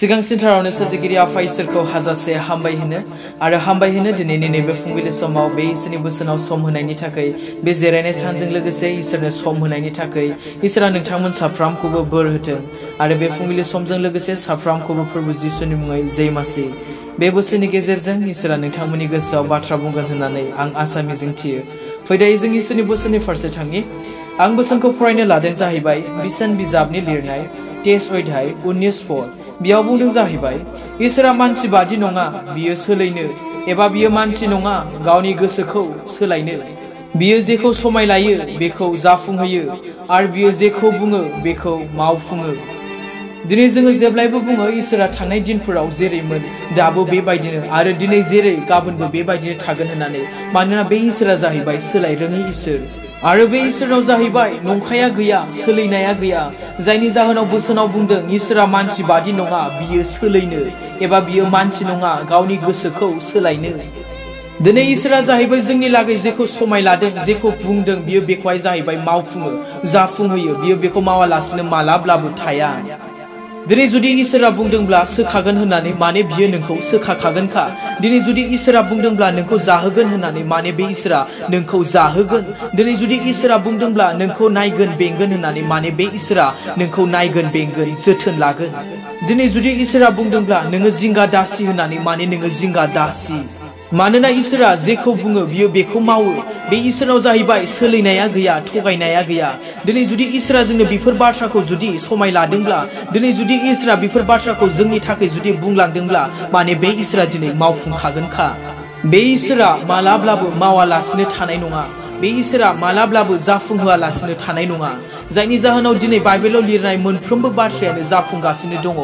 सिगांसिनथारावनो सोरजिगिरि आफा इसोरखौ हाजासे हामबाय होनो आरो हामबाय होनो दिनैनि नैबे फुंबिलि समाव बे इसोरनि बोसोनाव सम होनायनि थाखाय बे जिरायनाय सानजों लोगोसे इसोरनो सम होनायनि थाखाय इसोरा नोंथांमोन साफ्रामखौबो बोर होथों आरो बे फुंबिलि समजों लोगोसे साफ्रामखौबो प्रभु जिसुनि मुङै जय मासि बे बोसोरनि गेजेरजों इसोरा नोंथांमोननि गोसोआव बाथ्रा बुंगोन होननानै आं आसा मिजिंथियो फैदायै जों इसोरनि बोसोननि फारसे थांनि आं बोसोनखौ फरायनो लादों जाहैबाय बिसान बिजाबनि लिरनाय 23 अध्याय 19 पद बियाव बुंदों जाहैबाय इसोरा मानसि बादि नङा बियो सोलायनो एबा बियो मानसि नङा गावनि गोसोखौ सोलायनो बियो जेखौ समाय लायो बेखौ जाफुंहोयो आरो बियो जेखौ बुङो बेखौ मावफुङो दिनै जोङो जेब्लायबो बुङो इसोरा थांनाय दिनफोराव जेरैमोन दाबो बेबायदिनो आरो दिनै जेरै गाबोनबो बेबायदिनो थागोन होननानै मानोना बे इसोरा जाहैबाय सोलाय रोङि इसोर आरो बे इसोरनाव जाहैबाय नंखाया गैया सोलायनाया गैया जायनि जाहोनाव बोसोनाव बुंदों इसोरा मानसि बादि नङा बियो सोलायनो एबा बियो मानसि नङा गावनि गोसोखौ सोलायनो दिनै इसोरा जाहैबाय जोंनि लागै जेखौ समाय लादों जेखौ बुंदों बियो बेखौहाय जाहैबाय मावफुङो जाफुंहोयो बियो बेखौ मावालासिनो मालाब्लाबो थाया दिनै जुदि इसोरा बुंदोंब्ला सोखागोन होननानै माने बियो नोंखौ सोखाखागोनखा दिनै जुदि इसोरा बुंदोंब्ला नोंखौ जाहोगोन होननानै माने बे इसोरा नोंखौ जाहोगोन दिनै जुदि इसोरा बुंदोंब्ला नोंखौ नायगोन बेंगोन होननानै माने बे इसोरा नोंखौ नायगोन बेंगोन जोथोन लागोन दिनै जुदि इसोरा बुंदोंब्ला नोङो जिंगा दासि होननानै माने नोङो जिंगा दासि मानोना इसोरा जेखौ बुङो बियो बेखौ मावो बे इसोरनाव जाहैबाय सोलायनाया गैया थगायनाया गैया दिनै जुदि इसोरा जोंनो बेफोर बाथ्राखौ जुदि समाय लादोंब्ला दिनै जुदि इसोरा बेफोर बाथ्राखौ जोंनि थाखाय जुदि बुंलांदोंब्ला माने बे इसोरा दिनै मावफुंखागोनखा बे इसोरा मालाब्लाबो मावालासिनो थानाय नङा बे इसोरा मालाब्लाबो जाफुंहोआलासिनो थानाय नङा जायनि जाहोनाव दिनै बाइबेलाव लिरनाय मोनफ्रोमबो बाथ्रायानो जाफुंगासिनो दङ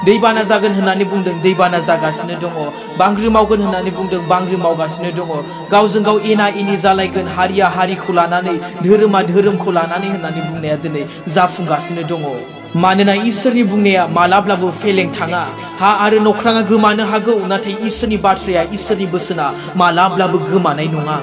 दैबाना जागोन होननानै बुंदों दैबाना जागासिनो दङ बांग्रि मावगोन होननानै बुंदों बांग्रि मावगासिनो दङ गावजों गाव एना एनि जालायगोन हारिया हारिखौ लानानै धोरोमा धोरोमखौ लानानै होननानै बुंनाया दिनै जाफुंगासिनो दङ मानोना इसोरनि बुंनाया मालाब्लाबो फेलें थाङा हा आरो नख्राङा गोमानो हागौ नाथाय इसोरनि बाथ्राया इसोरनि बोसोना मालाब्लाबो गोमानाय नङा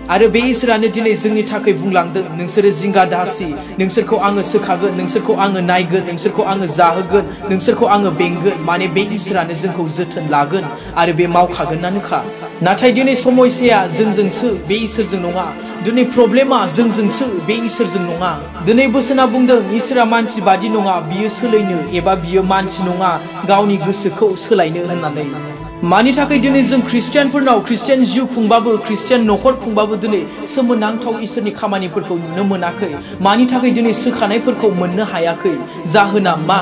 आरो बे इसोरानो दिनै जोंनि थाखाय बुंलांदों नोंसोरो जिंगा दासि नोंसोरखौ आङो सोखागोन नोंसोरखौ आङो नायगोन नोंसोरखौ आङो जाहोगोन नोंसोरखौ आङो बेंगोन माने बे इसोरानो जोंखौ जोथोन लागोन आरो बे मावखागोनानोखा नाथाय दिनै समस्याया जोंजोंसो बे इसोरजों नङा दिनै प्रब्लेमा जोंजोंसो बे इसोरजों नङा दिनै बोसोना बुंदों इसोरा मानसि बादि नङा बियो सोलायनो एबा बियो मानसि नङा गावनि गोसोखौ सोलायनो होननानै मानि थाखाय दिनै जों ख्रिस्टियानफोरनाव ख्रिस्टियान जिउ खुंबाबो ख्रिस्टियान नखर खुंबाबो दिनै सोमोनांथाव इसोरनि खामानिफोरखौ नुनो मोनाखै मानि थाखाय दिनै सोखानायफोरखौ मोननो हायाखै जाहोना मा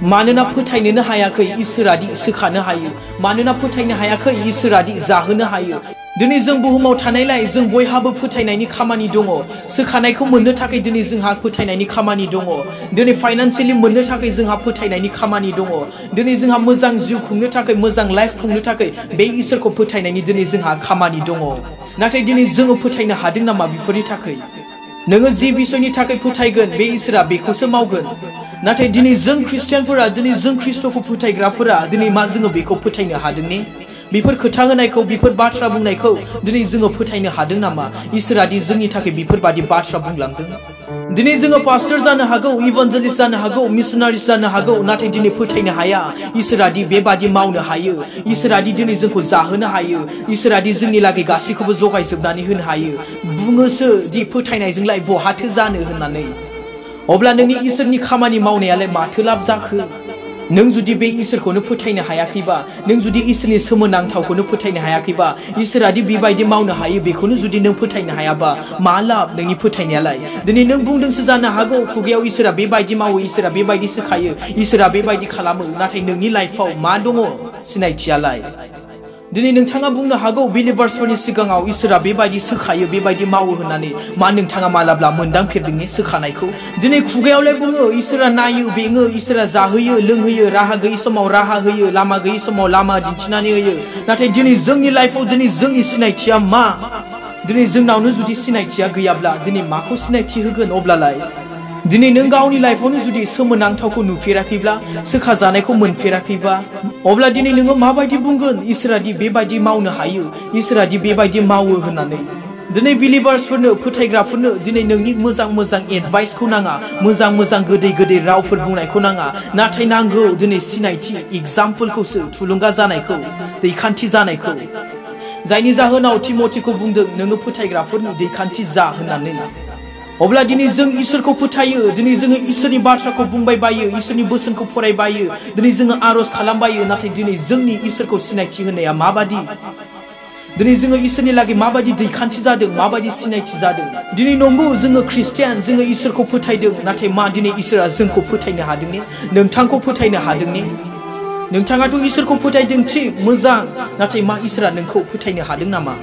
मानोना फोथायनोनो हायाखै इसोरादि सोखानो हायो मानोना फोथायनो हायाखै इसोरादि जाहोनो हायो दिनै जों बुहुमाव थानायलाय जों बयहाबो फोथायनायनि खामानि दङ सोखानायखौ मोननो थाखाय दिनै जोंहा फोथायनायनि खामानि दङ दिनै फाइनान्सियेलि मोननो थाखाय जोंहा फोथायनायनि खामानि दङ दिनै जोंहा मोजां जिउ खुंनो थाखाय मोजां लाइफ खुंनो थाखाय बे इसोरखौ फोथायनायनि दिनै जोंहा खामानि दङ नाथाय दिनै जोङो फोथायनो हादों नामा बेफोरनि थाखाय नोङो जि बिसयनि थाखाय फोथायगोन बे इसोरा बेखौसो मावगोन नाथाय दिनै जों ख्रिस्टियानफोरा दिनै जों ख्रिस्ट'खौ फोथायग्राफोरा दिनै मा जोङो बेखौ फोथायनो हादों ने बेफोर खोथा होनायखौ बेफोर बाथ्रा बुंनायखौ दिनै जोङो फोथायनो हादों नामा इसोरादि जोंनि थाखाय बेफोरबादि बाथ्रा बुंलांदों दिनै जोङो पास्टर जानो हागौ इभान्जेलिस्ट जानो हागौ मिशनारिस जानो हागौ नाथाय दिनै फोथायनो हाया इसोरादि बेबादि मावनो हायो इसोरादि दिनै जोंखौ जाहोनो हायो इसोरादि जोंनि लागै गासैखौबो जगायजोबनानै होनो हायो बुङोसो दि फोथायनायजोंलाय बहाथो जानो होननानै अब्ला नोंनि इसोरनि खामानि मावनायालाय माथो लाब जाखो नों जुदि बे इसोरखौनो फोथायनो हायाखैबा नों जुदि इसोरनि सोमोनांथावखौनो फोथायनो हायाखैबा इसोरादि बेबायदि मावनो हायो बेखौनो जुदि नों फोथायनो हायाबा मा लाब नोंनि फोथायनायालाय दिनै नों बुंदोंसो जानो हागौ खुगायाव इसोरा बेबायदि मावो इसोरा बेबायदि सोखायो इसोरा बेबायदि खालामो नाथाय नोंनि लाइफआव मा दङ सिनायथियालाय दिनै नोंथाङा बुंनो हागौ बिलिभार्सफोरनि सिगाङाव इसोरा बेबायदि सोखायो बेबायदि मावो होननानै मा नोंथाङा मालाब्ला मोनदांफेरदों ने सोखानायखौ दिनै खुगायावलाय बुङो इसोरा नायो बेङो इसोरा जाहोयो लोंहोयो राहा गैयै समाव राहा होयो लामा गैयै समाव लामा दिन्थिनानै होयो नाथाय दिनै जोंनि लाइफआव दिनै जोंनि सिनायथिया मा दिनै जोंनावनो जुदि सिनायथिया गैयाब्ला दिनै माखौ सिनायथि होगोन अब्लालाय दिनै नों गावनि लाइफआवनो जुदि सोमोनांथावखौ नुफेराखैब्ला सोखा जानायखौ मोनफेराखैबा अब्ला दिनै नोङो माबायदि बुंगोन इसोरादि बेबायदि मावनो हायो इसोरादि बेबायदि मावो होननानै दिनै बिलिभार्सफोरनो फोथायग्राफोरनो दिनै नोंनि मोजां एडभाइसखौ नाङा मोजां गोदै रावफोर बुंनायखौ नाङा नाथाय नांगौ दिनै सिनायथि एग्जाम्पलखौसो थुलुंगा जानायखौ दैखान्थि जानायखौ जायनि जाहोनाव तिमथिखौ बुंदों नोङो फोथायग्राफोरनि दैखान्थि जा होननानै अब्ला दिनै जों इसोरखौ फोथायो दिनै जोङो इसोरनि बाथ्राखौ बुंबाय बायो इसोरनि बोसोनखौ फरायबायो दिनै जोङो आरज खालामबायो नाथाय दिनै जोंनि इसोरखौ सिनायथि होनाया माबादि दिनै जोङो इसोरनि लागै माबादि दैखान्थि जादों माबादि सिनायथि जादों दिनै नंगौ जोङो ख्रिस्टियान जोङो इसोरखौ फोथायदों नाथाय मा दिनै इसोरा जोंखौ फोथायनो हादों ने नोंथांखौ फोथायनो हादों ने नोंथाङाथ' इसोरखौ फोथायदों थिग मोजां नाथाय मा इसोरा नोंखौ फोथायनो हादों नामा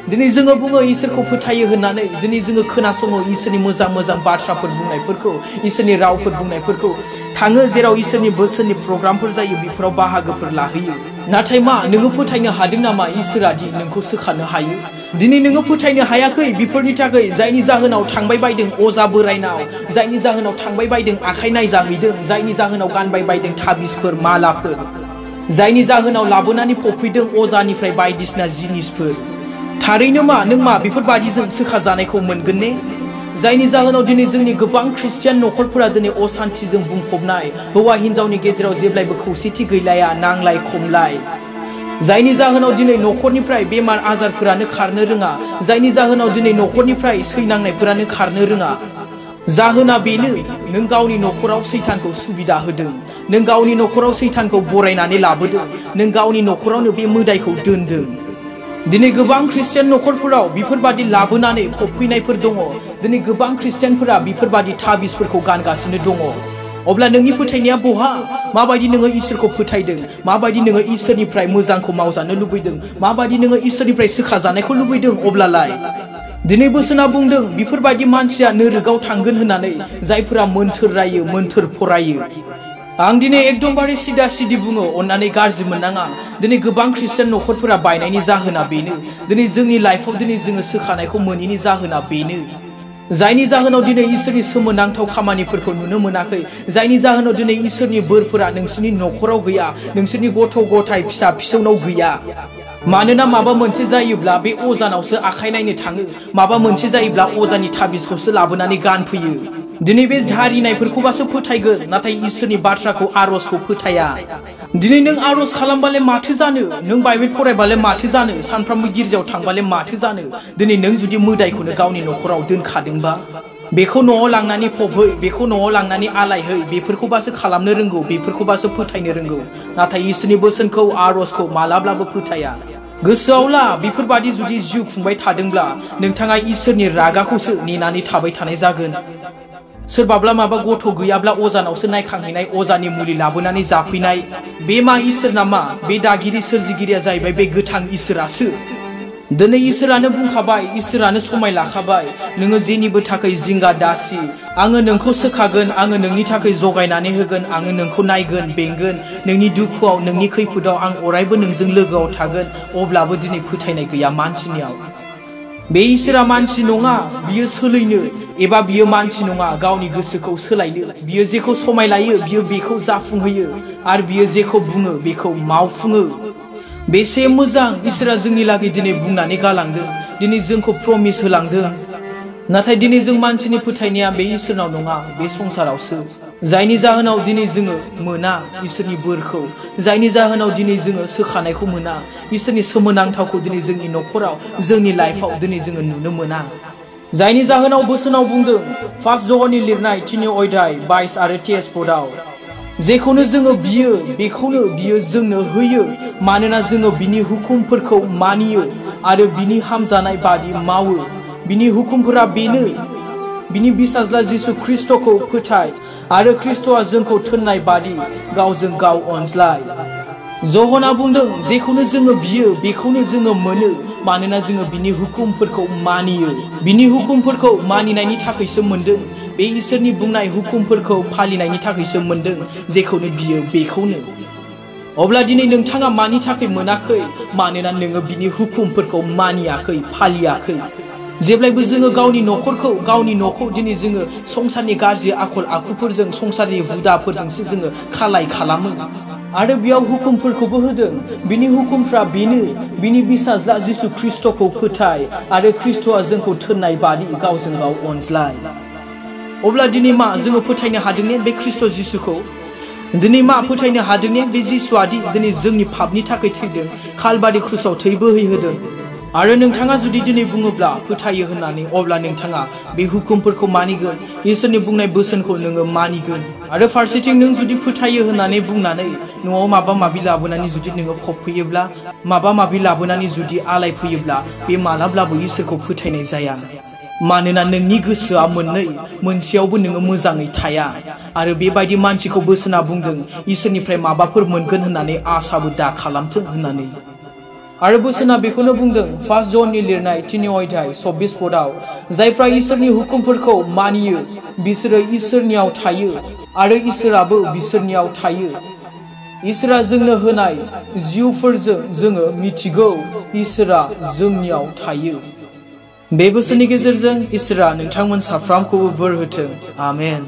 दिनै जोङो बुङो इसोरखौ फोथायो होननानै दिनै जोङो खोनासङो इसोरनि मोजां बाथ्राफोर बुंनायफोरखौ इसोरनि रावफोर बुंनायफोरखौ थाङो जेराव इसोरनि बोसोननि प्रग्रामफोर जायो बेफोराव बाहागोफोर लाहैयो नाथाय मा नोङो फोथायनो हादों नामा इसोरा दि नोंखौ सोखानो हायो दिनै नोङो फोथायनो हायाखै बेफोरनि थाखाय जायनि जाहोनाव थांबाय बायदों अजा बोरायनाव जायनि जाहोनाव थांबाय बायदों आखाइ नायजाहैदों जायनि जाहोनाव गानबाय बायदों थाबिसफोर मालाफोर जायनि जाहोनाव लाबोनानै फफैदों अजानिफ्राय बायदिसिना जिनिसफोर थारैनो मा नों मा बेफोरबादिजों सोखाजानायखौ मोनगोन ने जायनि जाहोनाव दिनै जोंनि गोबां ख्रिस्टियान नखरफोरा दिनै असान्थिजों बुंफबनाय हौवा हिन्जावनि गेजेराव जेब्लायबो खौसेथि गैलाया नांलाय खमलाय जायनि जाहोनाव दिनै नखरनिफ्राय बेमार आजारफोरानो खारनो रोङा जायनि जाहोनाव दिनै नखरनिफ्राय सैनांनायफोरानो खारनो रोङा जाहोना बेनो नों गावनि नखराव सैतानखौ सुबिदा होदों नों गावनि नखराव सैतानखौ बरायनानै लाबोदों नों गावनि नखरावनो बे मोदायखौ दोनदों दिनै गोबां ख्रिस्टियान नखरफोराव बेफोरबादि लाबोनानै फबफैनायफोर दङ दिनै गोबां ख्रिस्टियानफोरा बेफोरबादि थाबिसफोरखौ गानगासिनो दङ अब्ला नोंनि फोथायनाया बहा माबायदि नोङो इसोरखौ फोथायदों माबायदि नोङो इसोरनिफ्राय मोजांखौ मावजानो लुबैदों माबायदि नोङो इसोरनिफ्राय सोखाजानायखौ लुबैदों अब्लालाय दिनै बोसोना बुंदों बेफोरबायदि मानसिया नोरोगाव थांगोन होननानै जायफोरा मोन्थोर रायो मोन्थोर फरायो आं दिनै एकदमबारे सिदा सिदि बुङो अन्नानै गाज्रि मोननाङा दिनै गोबां ख्रिस्टियान नखरफोरा बायनायनि जाहोना बेनो दिनै जोंनि लाइफआव दिनै जोङो सोखानायखौ मोनैनि जाहोना बेनो जायनि जाहोनाव दिनै इसोरनि सोमोनांथाव खामानिफोरखौ नुनो मोनाखै जायनि जाहोनाव दिनै इसोरनि बोरफोरा नोंसोरनि नखराव गैया नोंसोरनि गथ' गथाय फिसा फिसौनाव गैया मानोना माबा मोनसे जायोब्ला बे अजानावसो आखाइ नायनो थाङो माबा मोनसे जायोब्ला अजानि थाबिसखौसो लाबोनानै गानफैयो दिनै बे जारिनायफोरखौबासो फोथायगोन नाथाय इसोरनि बाथ्राखौ आरजखौ फोथाया दिनै नों आरज खालामबालाय माथो जानो नों बाइबेल फरायबालाय माथो जानो सानफ्रामबो गिर्जायाव थांबालाय माथो जानो दिनै नों जुदि मोदायखौनो गावनि नखराव दोनखादोंबा बेखौ न'आव लांनानै फबहै बेखौ न'आव लांनानै आलायहै बेफोरखौबासो खालामनो रोंगौ बेफोरखौबासो फोथायनो रोंगौ नाथाय इसोरनि बोसोनखौ आरजखौ मालाब्लाबो फोथाया गोसोआव ला बेफोरबादि जुदि जिउ खुंबाय थादोंब्ला नोंथाङा इसोरनि रागाखौसो नेनानै थाबाय थानाय जागोन सोरबाब्ला माबा गथ' गैयाब्ला अजानावसो नायखांहैनाय अजानि मुलि लाबोनानै जाफैनाय बे मा इसोर नामा बे दागिरि सोरजिगिरिया जाहैबाय बे गोथां इसोरासो दिनै इसोरानो बुंखाबाय इसोरानो समाय लाखाबाय नोङो जेनिबो थाखाय जिंगा दासि आङो नोंखौ सोखागोन आङो नोंनि थाखाय जगायनानै होगोन आङो नोंखौ नायगोन बेंगोन नोंनि दुखुआव नोंनि खैफोदाव आं अरायबो नोंजों लोगोआव थागोन अब्लाबो दिनै फोथायनाय गैया मानसिनियाव बे इसोरा मानसि नङा बियो सोलैनो एबा बियो मानसि नङा गावनि गोसोखौ सोलायनो बियो जेखौ समाय लायो बियो बेखौ जाफुंहोयो आरो बियो जेखौ बुङो बेखौ मावफुङो बेसे मोजां इसोरा जोंनि लागै दिनै बुंनानै गालांदों दिनै जोंखौ प्रमिस होलांदों नाथाय दिनै जों मानसिनि फोथायनाया बे इसोरनाव नङा बे संसारावसो जायनि जाहोनाव दिनै जोङो मोना इसोरनि बोरखौ जायनि जाहोनाव दिनै जोङो सोखानायखौ मोना इसोरनि सोमोनांथावखौ दिनै जोंनि नखराव जोंनि लाइफआव दिनै जोङो नुनो मोना जायनि जाहोनाव बोसोनाव बुंदों फार्स्ट ज'हरनि लिरनाय 3 अध्याय 22 आरो 23 पदआव जेखौनो जोङो बियो बेखौनो बियो जोंनो होयो मानोना जोङो बिनि हुकुमफोरखौ मानियो आरो बिनि हामजानाय बादि मावो बिनि हुकुमफोरा बेनो बिनि बिसाज्ला जिसु ख्रिस्टखौ फोथाय आरो ख्रिस्टआ जोंखौ थोननाय बादि गावजों गाव अनज्लाय ज'हना बुंदों जेखौनो जोङो बियो बेखौनो जोङो मोनो मानोना जोङो बिनि हुकुमफोरखौ मानियो बिनि हुकुमफोरखौ मानिनायनि थाखायसो मोनदों बे इसोरनि बुंनाय हुकुमफोरखौ फालिनायनि थाखायसो मोनदों जेखौनो बियो बेखौनो अब्ला दिनै नोंथाङा मानि थाखाय मोनाखै मानोना नोङो बिनि हुकुमफोरखौ मानियाखै फालियाखै जेब्लायबो जोङो गावनि न'खौ दिनै जोङो संसारनि गाज्रि आखल आखुफोरजों संसारनि हुदाफोरजोंसो जोङो खालाय खालामो आरो बेयाव हुकुमफोरखौबो होदों बिनि हुकुमफ्रा बेनो बिनि बिसाज्ला जिसु ख्रिस्टखौ फोथाय आरो ख्रिस्टआ जोंखौ थोननाय बादि गावजों गाव अनज्लाय अब्ला दिनै मा जोङो फोथायनो हादों ने बे ख्रिस्ट जिसुखौ दिनै मा फोथायनो हादों ने बे जिसुआदि दिनै जोंनि पापनि थाखाय थैदों कालबारि क्रुसाव थै बोहैहोदों आरो नोंथाङा जुदि दिनै बुङोब्ला फोथायो होननानै अब्ला नोंथाङा बे हुकुमफोरखौ मानिगोन इसोरनि बुंनाय बोसोनखौ नोङो मानिगोन आरो फारसेथिं नों जुदि फोथायो होननानै बुंनानै न'आव माबा माबि लाबोनानै जुदि नोङो फबफैयोब्ला माबा माबि लाबोनानै जुदि आलायफैयोब्ला बे मालाब्लाबो इसोरखौ फोथायनाय जाया मानोना नोंनि गोसोआ मोननै मोनसेयावबो नोङो मोजाङै थाया आरो बेबायदि मानसिखौ बोसोना बुंदों इसोरनिफ्राय माबाफोर मोनगोन होननानै आसाबो दा खालामथों होननानै आरो बोसोना बेखौनो बुंदों 1 जननि लिरनाय 3 अध्याय 24 पदआव जायफ्रा इसोरनि हुकुमफोरखौ मानियो बिसोरो इसोरनियाव थायो आरो इसोराबो बिसोरनियाव थायो इसोरा जोंनो होनाय जिउफोरजों जोङो मिथिगौ इसोरा जोंनियाव थायो बे बोसोननि गेजेरजों इसोरा नोंथांमोन साफ्रोमखौबो बोर होथों आमेन